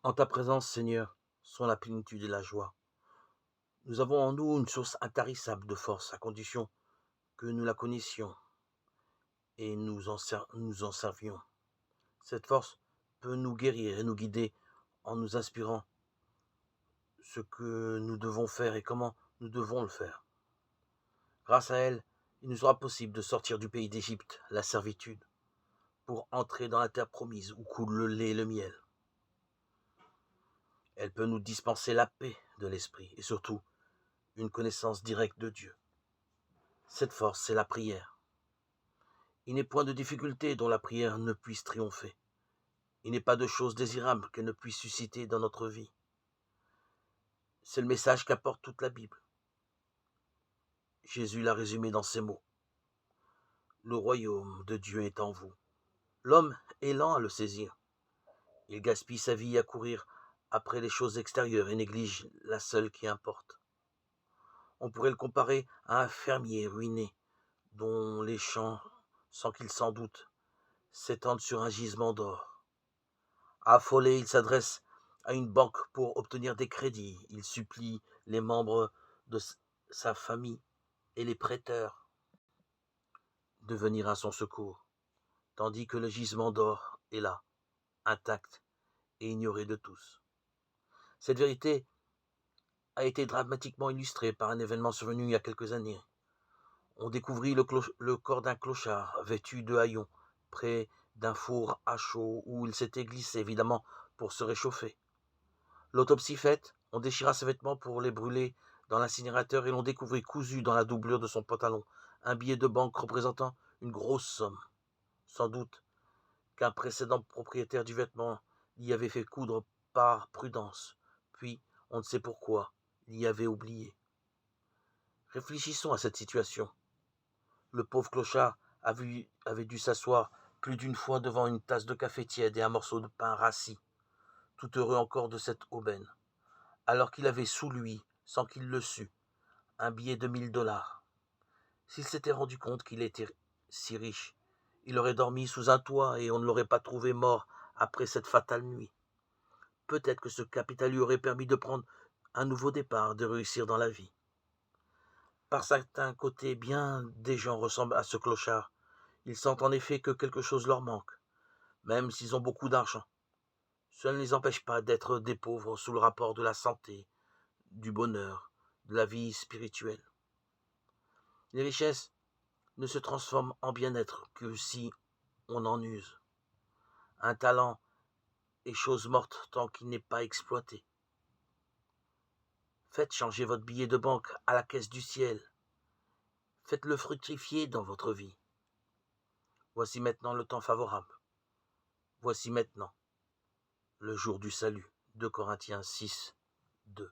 En ta présence, Seigneur, sont la plénitude et la joie. Nous avons en nous une source intarissable de force, à condition que nous la connaissions et nous en servions. Cette force peut nous guérir et nous guider en nous inspirant ce que nous devons faire et comment nous devons le faire. Grâce à elle, il nous sera possible de sortir du pays d'Égypte, la servitude, pour entrer dans la terre promise où coule le lait et le miel. Elle peut nous dispenser la paix de l'esprit et surtout une connaissance directe de Dieu. Cette force, c'est la prière. Il n'est point de difficulté dont la prière ne puisse triompher. Il n'est pas de chose désirable qu'elle ne puisse susciter dans notre vie. C'est le message qu'apporte toute la Bible. Jésus l'a résumé dans ces mots. Le royaume de Dieu est en vous. L'homme est lent à le saisir. Il gaspille sa vie à courir après les choses extérieures et néglige la seule qui importe. On pourrait le comparer à un fermier ruiné dont les champs, sans qu'il s'en doute, s'étendent sur un gisement d'or. Affolé, il s'adresse à une banque pour obtenir des crédits. Il supplie les membres de sa famille et les prêteurs de venir à son secours, tandis que le gisement d'or est là, intact et ignoré de tous. Cette vérité a été dramatiquement illustrée par un événement survenu il y a quelques années. On découvrit le corps d'un clochard vêtu de haillons près d'un four à chaud où il s'était glissé, évidemment, pour se réchauffer. L'autopsie faite, on déchira ses vêtements pour les brûler dans l'incinérateur et l'on découvrit cousu dans la doublure de son pantalon un billet de banque représentant une grosse somme. Sans doute qu'un précédent propriétaire du vêtement l'y avait fait coudre par prudence, puis, on ne sait pourquoi, l'y avait oublié. Réfléchissons à cette situation. Le pauvre clochard avait dû s'asseoir plus d'une fois devant une tasse de café tiède et un morceau de pain rassis, tout heureux encore de cette aubaine, alors qu'il avait sous lui, sans qu'il le sût, un billet de $1000. S'il s'était rendu compte qu'il était si riche, il aurait dormi sous un toit et on ne l'aurait pas trouvé mort après cette fatale nuit. Peut-être que ce capital lui aurait permis de prendre un nouveau départ, de réussir dans la vie. Par certains côtés, bien des gens ressemblent à ce clochard. Ils sentent en effet que quelque chose leur manque, même s'ils ont beaucoup d'argent. Cela ne les empêche pas d'être des pauvres sous le rapport de la santé, du bonheur, de la vie spirituelle. Les richesses ne se transforment en bien-être que si on en use. Un talent est chose morte tant qu'il n'est pas exploité. Faites changer votre billet de banque à la caisse du ciel. Faites-le fructifier dans votre vie. Voici maintenant le temps favorable. Voici maintenant le jour du salut. 2 Corinthiens 6, 2.